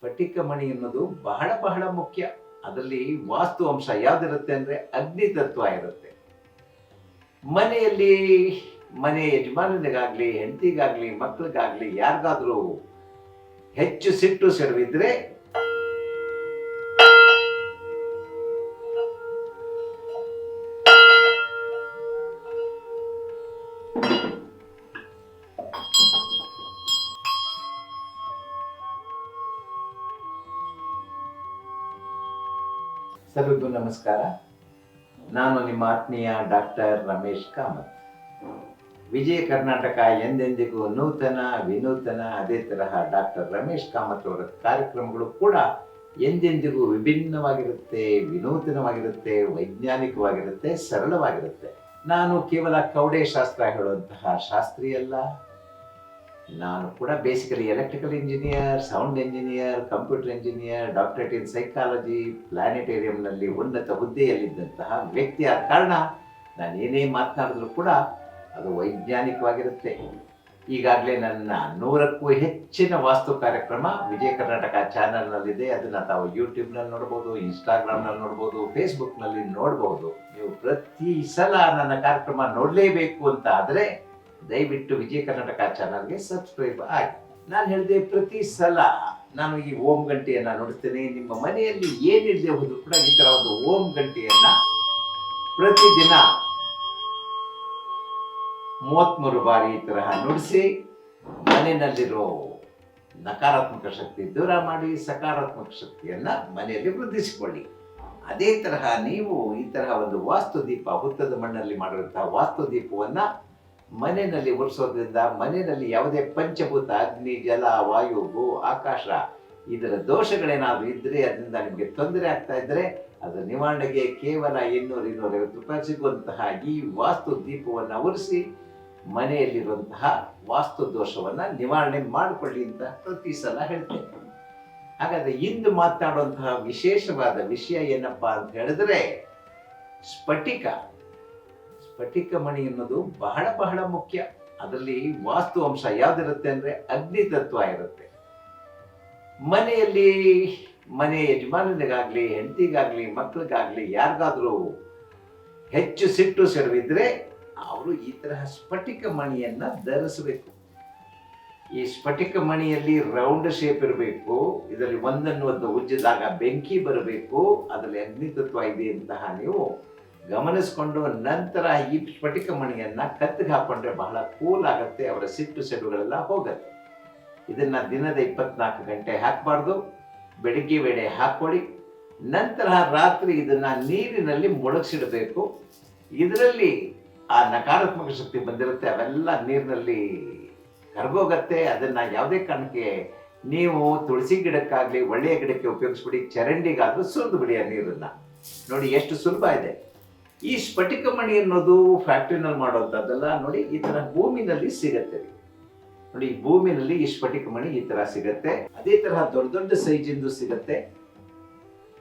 ಸ್ಫಟಿಕ ಮಣಿ ಅನ್ನೋದು ಬಹಳ ಬಹಳ ಮುಖ್ಯ. ಅದರಲ್ಲಿ ವಾಸ್ತು ಅಂಶ ಯಾವ್ದಿರುತ್ತೆ ಅಂದ್ರೆ ಅಗ್ನಿ ತತ್ವ ಇರುತ್ತೆ. ಮನೆಯಲ್ಲಿ ಮನೆ ಯಜಮಾನನಿಗಾಗ್ಲಿ, ಹೆಂಡತಿಗಾಗ್ಲಿ, ಮಕ್ಕಳಿಗಾಗ್ಲಿ, ಯಾರಿಗಾದ್ರೂ ಹೆಚ್ಚು ಸಿಟ್ಟು ಸಿಡುವಿದ್ರೆ ಸರ್ವರಿಗೂ ನಮಸ್ಕಾರ. ನಾನು ನಿಮ್ಮ ಆತ್ಮೀಯ ಡಾಕ್ಟರ್ ರಮೇಶ್ ಕಾಮತ್. ವಿಜಯ ಕರ್ನಾಟಕ ಎಂದೆಂದಿಗೂ ನೂತನ ವಿನೂತನ. ಅದೇ ತರಹ ಡಾಕ್ಟರ್ ರಮೇಶ್ ಕಾಮತ್ ಅವರ ಕಾರ್ಯಕ್ರಮಗಳು ಕೂಡ ಎಂದೆಂದಿಗೂ ವಿಭಿನ್ನವಾಗಿರುತ್ತೆ, ವಿನೂತನವಾಗಿರುತ್ತೆ, ವೈಜ್ಞಾನಿಕವಾಗಿರುತ್ತೆ, ಸರಳವಾಗಿರುತ್ತೆ. ನಾನು ಕೇವಲ ಕವಡೆ ಶಾಸ್ತ್ರ ಹೇಳುವಂತಹ ಶಾಸ್ತ್ರಿ ಅಲ್ಲ. ನಾನು ಕೂಡ basically electrical engineer, sound engineer, computer engineer, doctorate in psychology, ಪ್ಲಾನೆಟೇರಿಯಂನಲ್ಲಿ ಉನ್ನತ ಹುದ್ದೆಯಲ್ಲಿದ್ದಂತಹ ವ್ಯಕ್ತಿ ಆದ ಕಾರಣ ನಾನು ಏನೇ ಮಾತನಾಡಿದ್ರು ಕೂಡ ಅದು ವೈಜ್ಞಾನಿಕವಾಗಿರುತ್ತೆ. ಈಗಾಗಲೇ ನನ್ನ 100ಕ್ಕೂ ಹೆಚ್ಚಿನ ವಾಸ್ತು ಕಾರ್ಯಕ್ರಮ ವಿಜಯ ಕರ್ನಾಟಕ ಚಾನಲ್ನಲ್ಲಿದೆ. ಅದನ್ನು ತಾವು ಯೂಟ್ಯೂಬ್ನಲ್ಲಿ ನೋಡ್ಬೋದು, ಇನ್ಸ್ಟಾಗ್ರಾಮ್ನಲ್ಲಿ ನೋಡ್ಬೋದು, ಫೇಸ್ಬುಕ್ನಲ್ಲಿ ನೋಡ್ಬೋದು. ನೀವು ಪ್ರತಿ ಸಲ ನನ್ನ ಕಾರ್ಯಕ್ರಮ ನೋಡಲೇಬೇಕು ಅಂತ ಆದರೆ ದಯವಿಟ್ಟು ವಿಜಯ ಕರ್ನಾಟಕ ಚಾನಲ್ಗೆ ಸಬ್ಸ್ಕ್ರೈಬ್ ಆಗಿ. ನಾನು ಹೇಳಿದೆ, ಪ್ರತಿ ಸಲ ನಾನು ಈ ಓಂ ಗಂಟೆಯನ್ನು ನುಡಿಸ್ತೇನೆ. ನಿಮ್ಮ ಮನೆಯಲ್ಲಿ ಏನಿಲ್ಲದೆ ಹೋದ್ರು ಕೂಡ ಈ ಥರ ಒಂದು ಓಂ ಗಂಟೆಯನ್ನು ಪ್ರತಿದಿನ 33 ಬಾರಿ ಈ ತರಹ ನುಡಿಸಿ ಮನೆಯಲ್ಲಿರೋ ನಕಾರಾತ್ಮಕ ಶಕ್ತಿ ದೂರ ಮಾಡಿ ಸಕಾರಾತ್ಮಕ ಶಕ್ತಿಯನ್ನ ಮನೆಯಲ್ಲಿ ವೃದ್ಧಿಸಿಕೊಳ್ಳಿ. ಅದೇ ತರಹ ನೀವು ಈ ತರಹ ಒಂದು ವಾಸ್ತು ದೀಪ, ಹುತ್ತದ ಮಣ್ಣಲ್ಲಿ ಮಾಡಿರುವಂತಹ ವಾಸ್ತು ದೀಪವನ್ನ ಮನೆಯಲ್ಲಿ ಉರಿಸೋದ್ರಿಂದ ಮನೆಯಲ್ಲಿ ಯಾವುದೇ ಪಂಚಭೂತ, ಅಗ್ನಿ, ಜಲ, ವಾಯು, ಭೂ, ಆಕಾಶ ಇದರ ದೋಷಗಳೇನಾದರೂ ಇದ್ರೆ, ಅದರಿಂದ ನಿಮಗೆ ತೊಂದರೆ ಆಗ್ತಾ ಇದ್ರೆ ಅದರ ನಿವಾರಣೆಗೆ ಕೇವಲ 200-250 ರೂಪಾಯಿ ಸಿಗುವಂತಹ ಈ ವಾಸ್ತು ದೀಪವನ್ನು ಉರಿಸಿ ಮನೆಯಲ್ಲಿರುವಂತಹ ವಾಸ್ತು ದೋಷವನ್ನ ನಿವಾರಣೆ ಮಾಡಿಕೊಳ್ಳಿ ಅಂತ ಪ್ರತಿ ಸಲ ಹೇಳ್ತೇನೆ. ಹಾಗಾದ್ರೆ ಇಂದು ಮಾತನಾಡುವಂತಹ ವಿಶೇಷವಾದ ವಿಷಯ ಏನಪ್ಪಾ ಅಂತ ಹೇಳಿದ್ರೆ, ಸ್ಫಟಿಕ ಮಣಿ ಅನ್ನೋದು ಬಹಳ ಬಹಳ ಮುಖ್ಯ. ಅದರಲ್ಲಿ ವಾಸ್ತು ಅಂಶ ಯಾವ್ದಿರುತ್ತೆ ಅಂದ್ರೆ ಅಗ್ನಿ ತತ್ವ ಇರುತ್ತೆ. ಮನೆಯಲ್ಲಿ ಮನೆ ಯಜಮಾನನಿಗಾಗ್ಲಿ, ಹೆಂಡತಿಗಾಗ್ಲಿ, ಮಕ್ಕಳಿಗಾಗ್ಲಿ, ಯಾರಿಗಾದ್ರೂ ಹೆಚ್ಚು ಸಿಟ್ಟು ಸಿಡುವಿದ್ರೆ ಅವರು ಈ ತರಹ ಸ್ಫಟಿಕ ಮಣಿಯನ್ನ ಧರಿಸಬೇಕು. ಈ ಸ್ಫಟಿಕ ಮಣಿಯಲ್ಲಿ ರೌಂಡ್ ಶೇಪ್ ಇರಬೇಕು. ಇದರಲ್ಲಿ ಒಂದನ್ನು ಒಂದು ಉಜ್ಜಿದಾಗ ಬೆಂಕಿ ಬರಬೇಕು. ಅದರಲ್ಲಿ ಅಗ್ನಿ ತತ್ವ ಇದೆ ಅಂತಹ ನೀವು ಗಮನಿಸ್ಕೊಂಡು ನಂತರ ಈ ಸ್ಫಟಿಕ ಮಣಿಯನ್ನ ಕತ್ತಿಗೆ ಹಾಕೊಂಡ್ರೆ ಬಹಳ ಕೂಲ್ ಆಗುತ್ತೆ. ಅವರ ಸಿಟ್ಟು ಸಿಡುಗಳೆಲ್ಲ ಹೋಗುತ್ತೆ. ಇದನ್ನ ದಿನದ 24 ಗಂಟೆ ಹಾಕಬಾರ್ದು. ಬೆಳಿಗ್ಗೆ ವೇಳೆ ಹಾಕೊಳ್ಳಿ. ನಂತರ ರಾತ್ರಿ ಇದನ್ನ ನೀರಿನಲ್ಲಿ ಮುಳುಗಿಸಿಡಬೇಕು. ಇದರಲ್ಲಿ ಆ ನಕಾರಾತ್ಮಕ ಶಕ್ತಿ ಬಂದಿರುತ್ತೆ, ಅವೆಲ್ಲ ನೀರಿನಲ್ಲಿ ಕರಗೋಗತ್ತೆ. ಅದನ್ನ ಯಾವುದೇ ಕಾರಣಕ್ಕೆ ನೀವು ತುಳಸಿ ಗಿಡಕ್ಕಾಗ್ಲಿ, ಒಳ್ಳೆಯ ಗಿಡಕ್ಕೆ ಉಪಯೋಗಿಸ್ಬಿಡಿ. ಚರಂಡಿಗಾದ್ರೂ ಸುರಿದು ಬಿಡಿ ಆ ನೀರನ್ನ. ನೋಡಿ ಎಷ್ಟು ಸುಲಭ ಇದೆ. ಈ ಸ್ಫಟಿಕ ಮಣಿ ಅನ್ನೋದು ಫ್ಯಾಕ್ಟ್ರಿನಲ್ಲಿ ಮಾಡುವಂಥದ್ದಲ್ಲ. ನೋಡಿ ಈ ತರ ಭೂಮಿನಲ್ಲಿ ಸಿಗತ್ತೆ. ನೋಡಿ ಭೂಮಿನಲ್ಲಿ ಈ ಸ್ಫಟಿಕ ಮಣಿ ಈ ತರ ಸಿಗತ್ತೆ. ಅದೇ ತರಹ ದೊಡ್ಡ ದೊಡ್ಡ ಸೈಜಿಂದು ಸಿಗತ್ತೆ.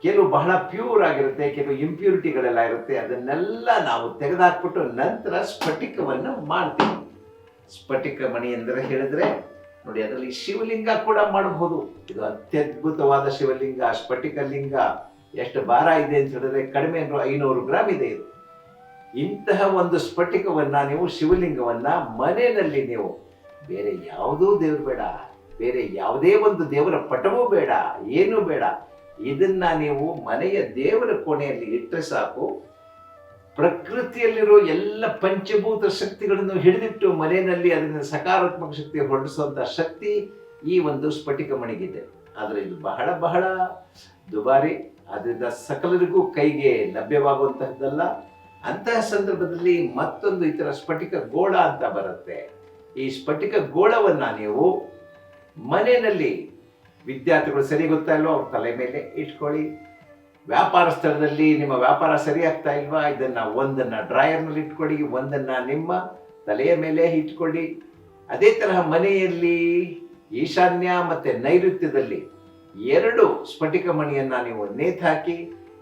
ಕೆಲವು ಬಹಳ ಪ್ಯೂರ್ ಆಗಿರುತ್ತೆ, ಕೆಲವು ಇಂಪ್ಯೂರಿಟಿಗಳೆಲ್ಲ ಇರುತ್ತೆ. ಅದನ್ನೆಲ್ಲ ನಾವು ತೆಗೆದುಹಾಕ್ಬಿಟ್ಟು ನಂತರ ಸ್ಫಟಿಕವನ್ನು ಮಾಡ್ತೀವಿ. ಸ್ಫಟಿಕ ಮಣಿ ಅಂದರೆ ಹೇಳಿದ್ರೆ ನೋಡಿ, ಅದರಲ್ಲಿ ಶಿವಲಿಂಗ ಕೂಡ ಮಾಡಬಹುದು. ಇದು ಅತ್ಯದ್ಭುತವಾದ ಶಿವಲಿಂಗ, ಸ್ಫಟಿಕ ಲಿಂಗ. ಎಷ್ಟು ಭಾರ ಇದೆ ಅಂತ ಹೇಳಿದ್ರೆ ಕಡಿಮೆ ಅಂದ್ರೆ 500 ಗ್ರಾಮ್ ಇದೆ ಇದು. ಇಂತಹ ಒಂದು ಸ್ಫಟಿಕವನ್ನ ನೀವು, ಶಿವಲಿಂಗವನ್ನ ಮನೆಯಲ್ಲಿ ನೀವು, ಬೇರೆ ಯಾವುದೂ ದೇವರು ಬೇಡ, ಬೇರೆ ಯಾವುದೇ ಒಂದು ದೇವರ ಪಟವೂ ಬೇಡ, ಏನೂ ಬೇಡ, ಇದನ್ನ ನೀವು ಮನೆಯ ದೇವರ ಕೋಣೆಯಲ್ಲಿ ಇಟ್ಟರೆ ಸಾಕು. ಪ್ರಕೃತಿಯಲ್ಲಿರೋ ಎಲ್ಲ ಪಂಚಭೂತ ಶಕ್ತಿಗಳನ್ನು ಹಿಡಿದಿಟ್ಟು ಮನೆಯಲ್ಲಿ ಅದನ್ನ ಸಕಾರಾತ್ಮಕ ಶಕ್ತಿ ಹೊರಡಿಸುವಂತ ಶಕ್ತಿ ಈ ಒಂದು ಸ್ಫಟಿಕ ಮಣಿಗಿದೆ. ಆದರೆ ಇದು ಬಹಳ ಬಹಳ ದುಬಾರಿ. ಅದರಿಂದ ಸಕಲರಿಗೂ ಕೈಗೆ ಲಭ್ಯವಾಗುವಂತಹದ್ದಲ್ಲ. ಅಂತಹ ಸಂದರ್ಭದಲ್ಲಿ ಮತ್ತೊಂದು ಈ ತರ ಸ್ಫಟಿಕ ಗೋಳ ಅಂತ ಬರುತ್ತೆ. ಈ ಸ್ಫಟಿಕ ಗೋಳವನ್ನ ನೀವು ಮನೆಯಲ್ಲಿ, ವಿದ್ಯಾರ್ಥಿಗಳು ಸರಿ ಗೊತ್ತಾ ಇಲ್ವೋ ಅವ್ರ ತಲೆ ಮೇಲೆ ಇಟ್ಕೊಳ್ಳಿ. ವ್ಯಾಪಾರ ಸ್ಥಳದಲ್ಲಿ ನಿಮ್ಮ ವ್ಯಾಪಾರ ಸರಿ ಆಗ್ತಾ ಇಲ್ವಾ, ಒಂದನ್ನ ಡ್ರಾಯರ್ನಲ್ಲಿ ಇಟ್ಕೊಳ್ಳಿ, ಒಂದನ್ನ ನಿಮ್ಮ ತಲೆಯ ಮೇಲೆ ಇಟ್ಕೊಳ್ಳಿ. ಅದೇ ತರಹ ಮನೆಯಲ್ಲಿ ಈಶಾನ್ಯ ಮತ್ತೆ ನೈಋತ್ಯದಲ್ಲಿ 2 ಸ್ಫಟಿಕ ಮಣಿಯನ್ನ ನೀವು ನೇತಾಕಿ,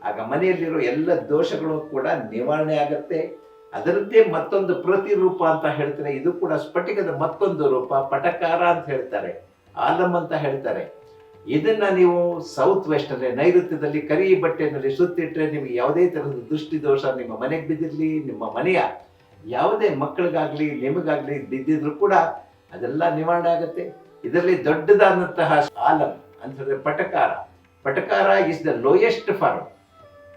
ಆಗ ಮನೆಯಲ್ಲಿರೋ ಎಲ್ಲ ದೋಷಗಳು ಕೂಡ ನಿವಾರಣೆ ಆಗತ್ತೆ. ಅದರದ್ದೇ ಮತ್ತೊಂದು ಪ್ರತಿರೂಪ ಅಂತ ಹೇಳ್ತಾರೆ. ಇದು ಕೂಡ ಸ್ಫಟಿಕದ ಮತ್ತೊಂದು ರೂಪ. ಪಟಕಾರ ಅಂತ ಹೇಳ್ತಾರೆ, ಆಲಂ ಅಂತ ಹೇಳ್ತಾರೆ. ಇದನ್ನ ನೀವು ಸೌತ್ ವೆಸ್ಟ್ ಅಂದರೆ ನೈಋತ್ಯದಲ್ಲಿ ಕರಿ ಬಟ್ಟೆನಲ್ಲಿ ಸುತ್ತಿಟ್ರೆ ನಿಮಗೆ ಯಾವುದೇ ಥರದ ದೃಷ್ಟಿ ದೋಷ ನಿಮ್ಮ ಮನೆಗೆ ಬಿದ್ದಿರಲಿ, ನಿಮ್ಮ ಮನೆಯ ಯಾವುದೇ ಮಕ್ಕಳಿಗಾಗ್ಲಿ ನಿಮಗಾಗ್ಲಿ ಬಿದ್ದಿದ್ರು ಕೂಡ ಅದೆಲ್ಲ ನಿವಾರಣೆ ಆಗುತ್ತೆ. ಇದರಲ್ಲಿ ದೊಡ್ಡದಾದಂತಹ ಆಲಂ ಅಂತಂದ್ರೆ ಪಟಕಾರ. ಪಟಕಾರ ಇಸ್ ದ ಲೋಯೆಸ್ಟ್ ಫಾರ್ಮ್,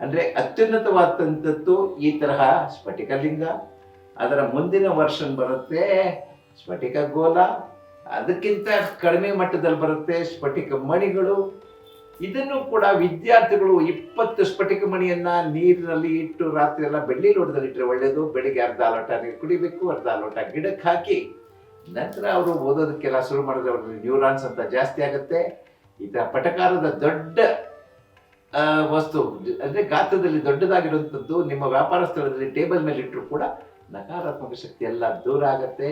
ಅಂದರೆ ಅತ್ಯುನ್ನತವಾದಂಥದ್ದು ಈ ತರಹ ಸ್ಫಟಿಕಲಿಂಗ. ಅದರ ಮುಂದಿನ ವರ್ಷನ್ ಬರುತ್ತೆ ಸ್ಫಟಿಕ ಗೋಲ, ಅದಕ್ಕಿಂತ ಕಡಿಮೆ ಮಟ್ಟದಲ್ಲಿ ಬರುತ್ತೆ ಸ್ಫಟಿಕ ಮಣಿಗಳು. ಇದನ್ನು ಕೂಡ ವಿದ್ಯಾರ್ಥಿಗಳು 20 ಸ್ಫಟಿಕ ಮಣಿಯನ್ನ ನೀರಿನಲ್ಲಿ ಇಟ್ಟು ರಾತ್ರಿ ಎಲ್ಲ ಬೆಳ್ಳಿ ಲೋಟದಲ್ಲಿ ಇಟ್ಟರೆ ಒಳ್ಳೆಯದು. ಬೆಳಿಗ್ಗೆ ಅರ್ಧ ಲೋಟ ನೀರು ಕುಡಿಬೇಕು, ಅರ್ಧ ಲೋಟ ಗಿಡಕ್ಕೆ ಹಾಕಿ ನಂತರ ಅವರು ಓದೋದಕ್ಕೆಲ್ಲ ಶುರು ಮಾಡಿದ್ರೆ ಅವ್ರ ನ್ಯೂರಾನ್ಸ್ ಅಂತ ಜಾಸ್ತಿ ಆಗುತ್ತೆ. ಈ ಪಟಕಾರದ ದೊಡ್ಡ ವಸ್ತು ಅಂದರೆ ಗಾತ್ರದಲ್ಲಿ ದೊಡ್ಡದಾಗಿರುವಂಥದ್ದು ನಿಮ್ಮ ವ್ಯಾಪಾರ ಸ್ಥಳದಲ್ಲಿ ಟೇಬಲ್ ಮೇಲೆ ಇಟ್ಟರು ಕೂಡ ನಕಾರಾತ್ಮಕ ಶಕ್ತಿ ಎಲ್ಲ ದೂರ ಆಗುತ್ತೆ.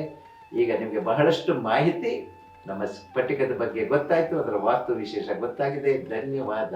ಈಗ ನಿಮಗೆ ಬಹಳಷ್ಟು ಮಾಹಿತಿ ನಮ್ಮ ಸ್ಫಟಿಕದ ಬಗ್ಗೆ ಗೊತ್ತಾಯಿತು, ಅದರ ವಾಸ್ತು ವಿಶೇಷ ಗೊತ್ತಾಗಿದೆ. ಧನ್ಯವಾದ.